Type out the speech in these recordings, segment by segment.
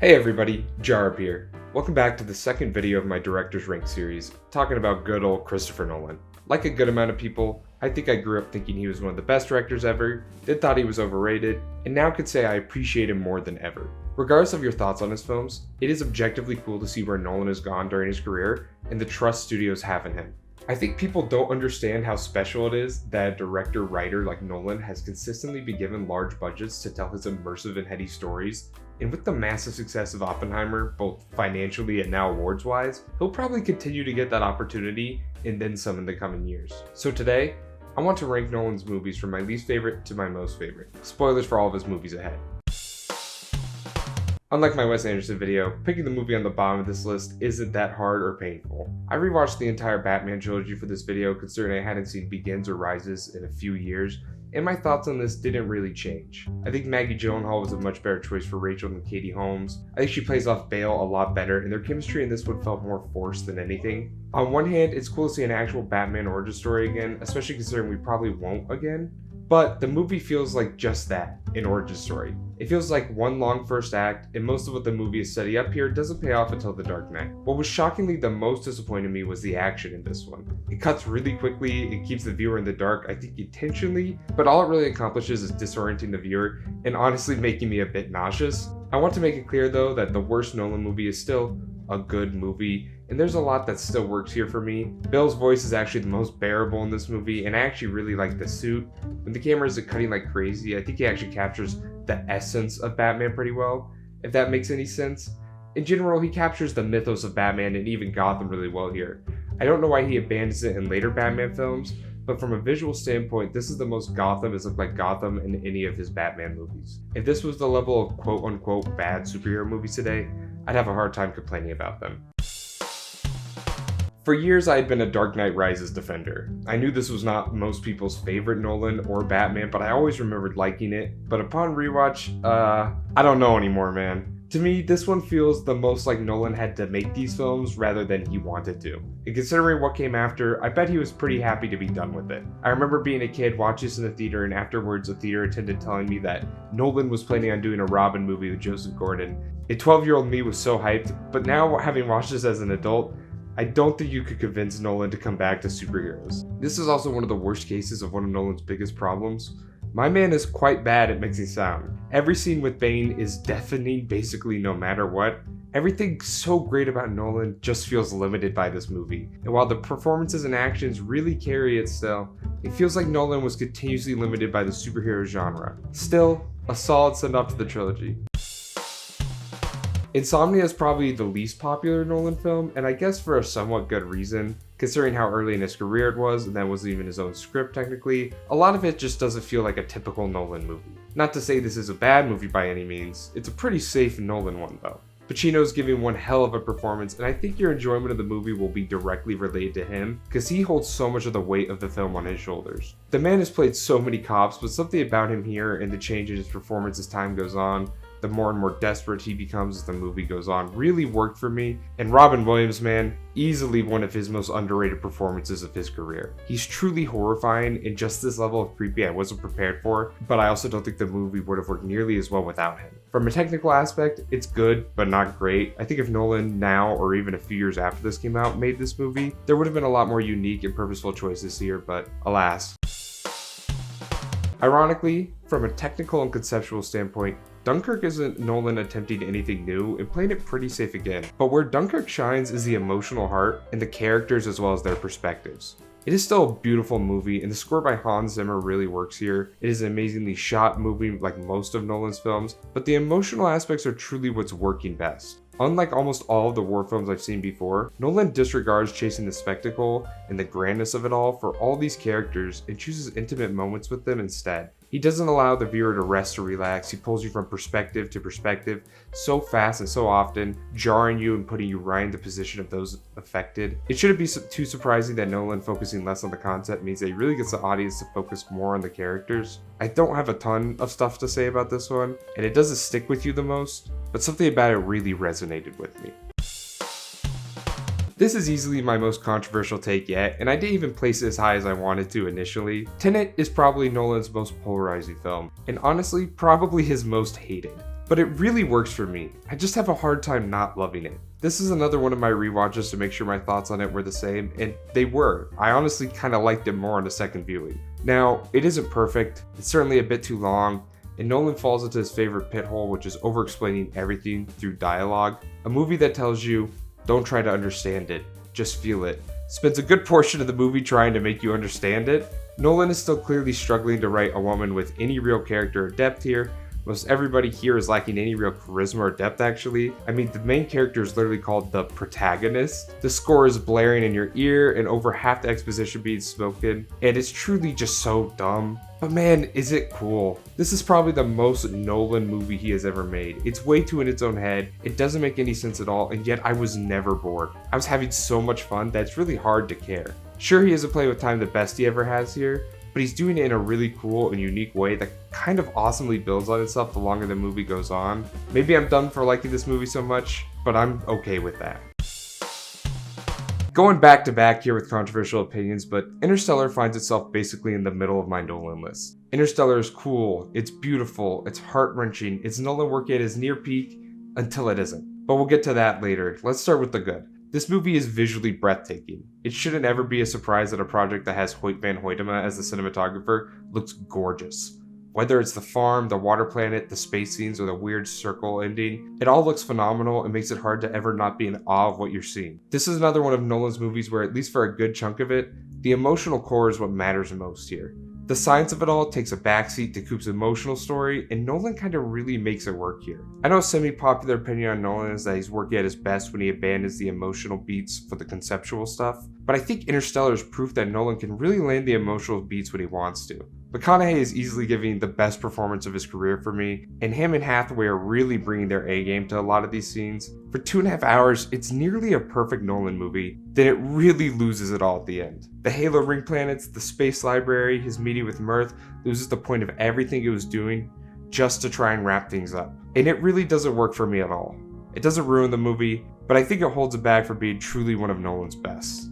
Hey everybody, Jarb here. Welcome back to the second video of my Director's Rank series, talking about good old Christopher Nolan. Like a good amount of people, I think I grew up thinking he was one of the best directors ever, then thought he was overrated, and now could say I appreciate him more than ever. Regardless of your thoughts on his films, it is objectively cool to see where Nolan has gone during his career and the trust studios have in him. I think people don't understand how special it is that a director-writer like Nolan has consistently been given large budgets to tell his immersive and heady stories. And with the massive success of Oppenheimer, both financially and now awards-wise, he'll probably continue to get that opportunity and then some in the coming years. So today, I want to rank Nolan's movies from my least favorite to my most favorite. Spoilers for all of his movies ahead. Unlike my Wes Anderson video, picking the movie on the bottom of this list isn't that hard or painful. I rewatched the entire Batman trilogy for this video considering I hadn't seen Begins or Rises in a few years, and my thoughts on this didn't really change. I think Maggie Gyllenhaal was a much better choice for Rachel than Katie Holmes. I think she plays off Bale a lot better, and their chemistry in this one felt more forced than anything. On one hand, it's cool to see an actual Batman origin story again, especially considering we probably won't again. But the movie feels like just that, an origin story. It feels like one long first act, and most of what the movie is setting up here doesn't pay off until The Dark Knight. What was shockingly the most disappointing me was the action in this one. It cuts really quickly, it keeps the viewer in the dark, I think intentionally, but all it really accomplishes is disorienting the viewer, and honestly making me a bit nauseous. I want to make it clear though that the worst Nolan movie is still a good movie, and there's a lot that still works here for me. Bale's voice is actually the most bearable in this movie, and I actually really like the suit. When the camera isn't cutting like crazy, I think he actually captures the essence of Batman pretty well, if that makes any sense. In general, he captures the mythos of Batman and even Gotham really well here. I don't know why he abandons it in later Batman films, but from a visual standpoint, this is the most Gotham has looked like Gotham in any of his Batman movies. If this was the level of quote-unquote bad superhero movies today, I'd have a hard time complaining about them. For years, I had been a Dark Knight Rises defender. I knew this was not most people's favorite Nolan or Batman, but I always remembered liking it. But upon rewatch, I don't know anymore, man. To me, this one feels the most like Nolan had to make these films rather than he wanted to. And considering what came after, I bet he was pretty happy to be done with it. I remember being a kid watching this in the theater, and afterwards a theater attendant telling me that Nolan was planning on doing a Robin movie with Joseph Gordon. A 12-year-old me was so hyped, but now having watched this as an adult, I don't think you could convince Nolan to come back to superheroes. This is also one of the worst cases of one of Nolan's biggest problems. My man is quite bad at mixing sound. Every scene with Bane is deafening basically no matter what. Everything so great about Nolan just feels limited by this movie. And while the performances and actions really carry it still, it feels like Nolan was continuously limited by the superhero genre. Still, a solid send-off to the trilogy. Insomnia is probably the least popular Nolan film, and I guess for a somewhat good reason, considering how early in his career it was, and that wasn't even his own script technically. A lot of it just doesn't feel like a typical Nolan movie. Not to say this is a bad movie by any means, it's a pretty safe Nolan one though. Pacino's giving one hell of a performance, and I think your enjoyment of the movie will be directly related to him, because he holds so much of the weight of the film on his shoulders. The man has played so many cops, but something about him here and the change in his performance as time goes on, the more and more desperate he becomes as the movie goes on, really worked for me. And Robin Williams, man, easily one of his most underrated performances of his career. He's truly horrifying, and just this level of creepy I wasn't prepared for, but I also don't think the movie would have worked nearly as well without him. From a technical aspect, it's good, but not great. I think if Nolan now, or even a few years after this came out, made this movie, there would have been a lot more unique and purposeful choices here, but alas. Ironically, from a technical and conceptual standpoint, Dunkirk isn't Nolan attempting anything new and playing it pretty safe again, but where Dunkirk shines is the emotional heart and the characters as well as their perspectives. It is still a beautiful movie, and the score by Hans Zimmer really works here. It is an amazingly shot movie like most of Nolan's films, but the emotional aspects are truly what's working best. Unlike almost all of the war films I've seen before, Nolan disregards chasing the spectacle and the grandness of it all for all these characters and chooses intimate moments with them instead. He doesn't allow the viewer to rest or relax. He pulls you from perspective to perspective so fast and so often, jarring you and putting you right in the position of those affected. It shouldn't be too surprising that Nolan focusing less on the concept means that he really gets the audience to focus more on the characters. I don't have a ton of stuff to say about this one, and it doesn't stick with you the most, but something about it really resonated with me. This is easily my most controversial take yet, and I didn't even place it as high as I wanted to initially. Tenet is probably Nolan's most polarizing film, and honestly, probably his most hated. but it really works for me. I just have a hard time not loving it. This is another one of my rewatches to make sure my thoughts on it were the same, and they were. I honestly kind of liked it more on a second viewing. Now, it isn't perfect, it's certainly a bit too long, and Nolan falls into his favorite pit hole, which is over-explaining everything through dialogue. A movie that tells you, don't try to understand it, just feel it. Spends a good portion of the movie trying to make you understand it. Nolan is still clearly struggling to write a woman with any real character or depth here. Most everybody here is lacking any real charisma or depth, actually. I mean, the main character is literally called the protagonist. The score is blaring in your ear and over half the exposition being spoken, and it's truly just so dumb. But man, is it cool. This is probably the most Nolan movie he has ever made. It's way too in its own head, it doesn't make any sense at all, and yet I was never bored. I was having so much fun that it's really hard to care. Sure, he isn't playing with time the best he ever has here, but he's doing it in a really cool and unique way that kind of awesomely builds on itself the longer the movie goes on. Maybe I'm done for liking this movie so much, but I'm okay with that. Going back to back here with controversial opinions, but Interstellar finds itself basically in the middle of my Nolan list. Interstellar is cool, it's beautiful, it's heart-wrenching, it's Nolan work at his near peak until it isn't. But we'll get to that later. Let's start with the good. This movie is visually breathtaking. It shouldn't ever be a surprise that a project that has Hoyt van Hoytema as the cinematographer looks gorgeous. Whether it's the farm, the water planet, the space scenes, or the weird circle ending, it all looks phenomenal and makes it hard to ever not be in awe of what you're seeing. This is another one of Nolan's movies where, at least for a good chunk of it, the emotional core is what matters most here. The science of it all takes a backseat to Coop's emotional story, and Nolan kind of really makes it work here. I know a semi-popular opinion on Nolan is that he's working at his best when he abandons the emotional beats for the conceptual stuff, but I think Interstellar is proof that Nolan can really land the emotional beats when he wants to. McConaughey is easily giving the best performance of his career for me, and him and Hathaway are really bringing their A-game to a lot of these scenes. For 2.5 hours, it's nearly a perfect Nolan movie, then it really loses it all at the end. The Halo ring planets, the space library, his meeting with Mirth loses the point of everything it was doing just to try and wrap things up. And it really doesn't work for me at all. It doesn't ruin the movie, but I think it holds it back for being truly one of Nolan's best.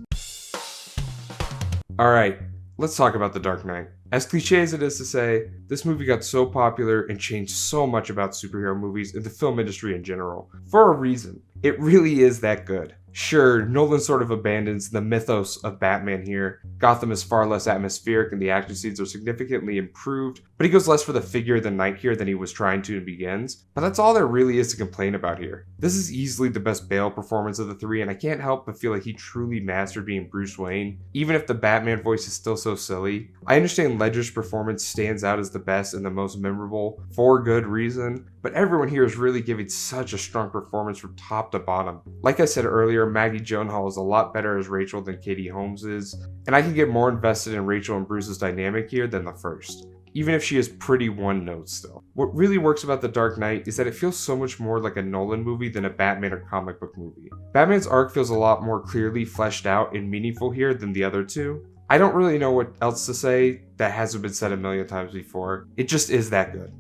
Alright, let's talk about The Dark Knight. As cliche as it is to say, this movie got so popular and changed so much about superhero movies and the film industry in general. For a reason. It really is that good. Sure, Nolan sort of abandons the mythos of Batman here. Gotham is far less atmospheric and the action scenes are significantly improved, but he goes less for the figure of the Knight here than he was trying to in Begins. But that's all there really is to complain about here. This is easily the best Bale performance of the three, and I can't help but feel like he truly mastered being Bruce Wayne, even if the Batman voice is still so silly. I understand Ledger's performance stands out as the best and the most memorable, for good reason, but everyone here is really giving such a strong performance from top to bottom. Like I said earlier, Maggie Gyllenhaal is a lot better as Rachel than Katie Holmes is, and I can get more invested in Rachel and Bruce's dynamic here than the first, even if she is pretty one-note still. What really works about The Dark Knight is that it feels so much more like a Nolan movie than a Batman or comic book movie. Batman's arc feels a lot more clearly fleshed out and meaningful here than the other two. I don't really know what else to say that hasn't been said a million times before. It just is that good.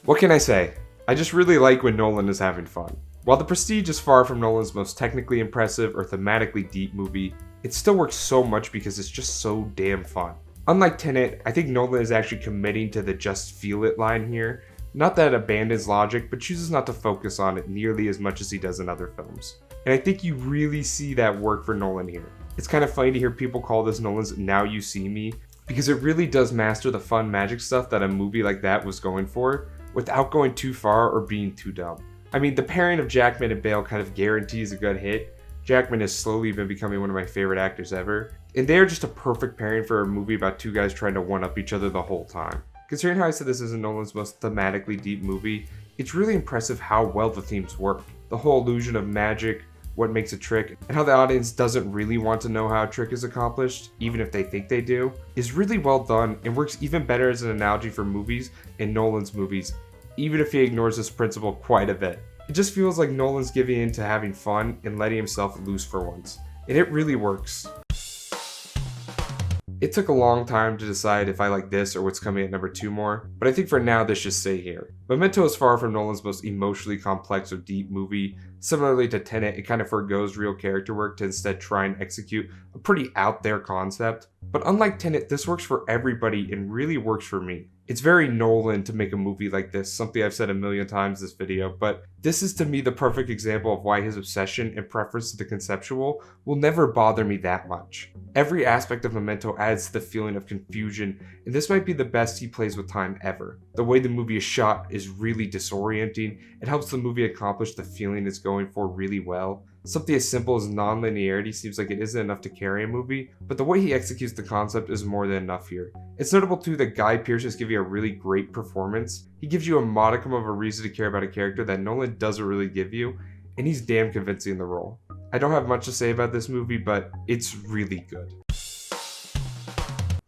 What can I say? I just really like when Nolan is having fun. While The Prestige is far from Nolan's most technically impressive or thematically deep movie, it still works so much because it's just so damn fun. Unlike Tenet, I think Nolan is actually committing to the just feel it line here. Not that it abandons logic, but chooses not to focus on it nearly as much as he does in other films. And I think you really see that work for Nolan here. It's kind of funny to hear people call this Nolan's Now You See Me, because it really does master the fun magic stuff that a movie like that was going for, without going too far or being too dumb. I mean, the pairing of Jackman and Bale kind of guarantees a good hit. Jackman has slowly been becoming one of my favorite actors ever, and they are just a perfect pairing for a movie about two guys trying to one-up each other the whole time. Considering how I said this isn't Nolan's most thematically deep movie, it's really impressive how well the themes work. The whole illusion of magic, what makes a trick, and how the audience doesn't really want to know how a trick is accomplished, even if they think they do, is really well done and works even better as an analogy for movies in Nolan's movies, even if he ignores this principle quite a bit. It just feels like Nolan's giving in to having fun and letting himself loose for once, and it really works. It took a long time to decide if I like this or what's coming at number 2 more, but I think for now this should stay here. Memento is far from Nolan's most emotionally complex or deep movie. Similarly to Tenet, it kind of forgoes real character work to instead try and execute a pretty out there concept. But unlike Tenet, this works for everybody and really works for me. It's very Nolan to make a movie like this, something I've said a million times this video, but this is to me the perfect example of why his obsession and preference to the conceptual will never bother me that much. Every aspect of Memento adds to the feeling of confusion, and this might be the best he plays with time ever. The way the movie is shot is really disorienting. It helps the movie accomplish the feeling it's going for really well. Something as simple as non-linearity seems like it isn't enough to carry a movie, but the way he executes the concept is more than enough here. It's notable too that Guy Pearce is giving a really great performance. He gives you a modicum of a reason to care about a character that Nolan doesn't really give you, and he's damn convincing in the role. I don't have much to say about this movie, but it's really good.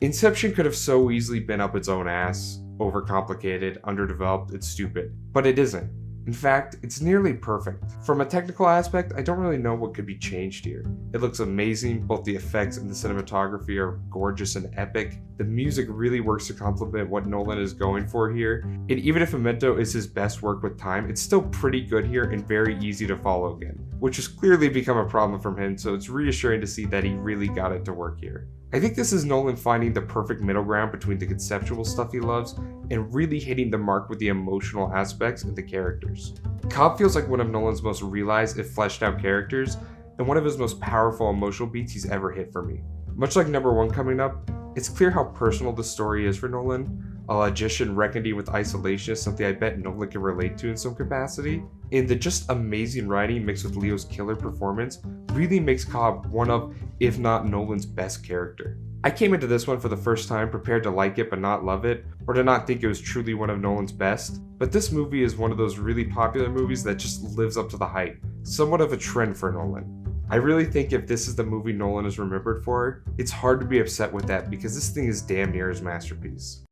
Inception could have so easily been up its own ass, overcomplicated, underdeveloped, and stupid, but it isn't. In fact, it's nearly perfect. From a technical aspect, I don't really know what could be changed here. It looks amazing, both the effects and the cinematography are gorgeous and epic. The music really works to complement what Nolan is going for here, and even if Memento is his best work with time, it's still pretty good here and very easy to follow again, which has clearly become a problem from him, so it's reassuring to see that he really got it to work here. I think this is Nolan finding the perfect middle ground between the conceptual stuff he loves and really hitting the mark with the emotional aspects and the characters. Cobb feels like one of Nolan's most realized and fleshed out characters, and one of his most powerful emotional beats he's ever hit for me. Much like number 1 coming up, it's clear how personal the story is for Nolan. A logician reckoning with isolation is something I bet Nolan can relate to in some capacity, and the just amazing writing mixed with Leo's killer performance really makes Cobb one of, if not Nolan's best character. I came into this one for the first time prepared to like it but not love it, or to not think it was truly one of Nolan's best, but this movie is one of those really popular movies that just lives up to the hype, somewhat of a trend for Nolan. I really think if this is the movie Nolan is remembered for, it's hard to be upset with that because this thing is damn near his masterpiece.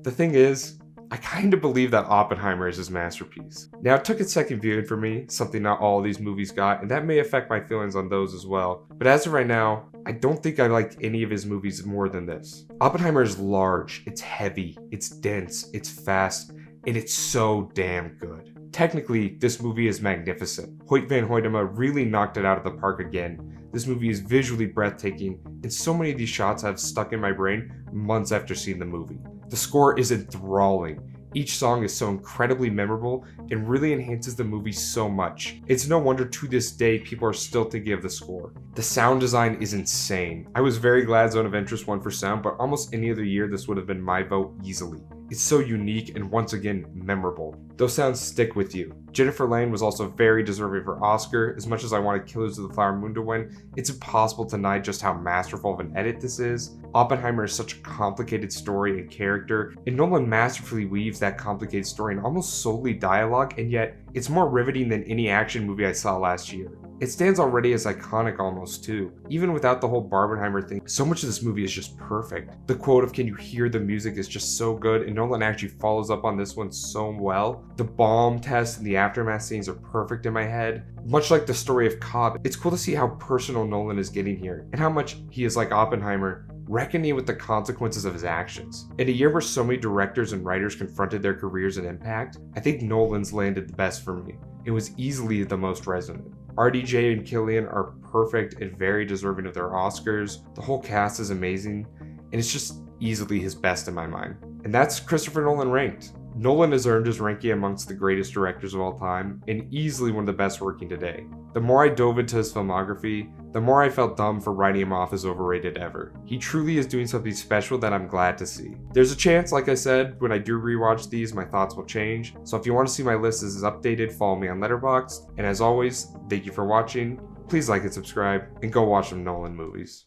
The thing is, I kinda believe that Oppenheimer is his masterpiece. Now it took its second viewing for me, something not all of these movies got, and that may affect my feelings on those as well, but as of right now, I don't think I liked any of his movies more than this. Oppenheimer is large, it's heavy, it's dense, it's fast, and it's so damn good. Technically, this movie is magnificent. Hoyt van Hoytema really knocked it out of the park again. This movie is visually breathtaking, and so many of these shots have stuck in my brain months after seeing the movie. The score is enthralling. Each song is so incredibly memorable and really enhances the movie so much. It's no wonder to this day people are still thinking of the score. The sound design is insane. I was very glad Zone of Interest won for sound, but almost any other year this would have been my vote easily. It's so unique and once again memorable. Those sounds stick with you. Jennifer Lane was also very deserving for Oscar. As much as I wanted Killers of the Flower Moon to win, it's impossible to deny just how masterful of an edit this is. Oppenheimer is such a complicated story and character, and Nolan masterfully weaves that complicated story in almost solely dialogue, and yet it's more riveting than any action movie I saw last year. It stands already as iconic almost too. Even without the whole Barbenheimer thing, so much of this movie is just perfect. The quote of "can you hear the music" is just so good, and Nolan actually follows up on this one so well. The bomb test and the aftermath scenes are perfect in my head. Much like the story of Cobb, it's cool to see how personal Nolan is getting here, and how much he is like Oppenheimer, reckoning with the consequences of his actions. In a year where so many directors and writers confronted their careers and impact, I think Nolan's landed the best for me. It was easily the most resonant. RDJ and Cillian are perfect and very deserving of their Oscars. The whole cast is amazing, and it's just easily his best in my mind. And that's Christopher Nolan ranked. Nolan has earned his ranking amongst the greatest directors of all time, and easily one of the best working today. The more I dove into his filmography, the more I felt dumb for writing him off as overrated ever. He truly is doing something special that I'm glad to see. There's a chance, like I said, when I do rewatch these, my thoughts will change. So if you want to see my list as is updated, follow me on Letterboxd. And as always, thank you for watching. Please like and subscribe, and go watch some Nolan movies.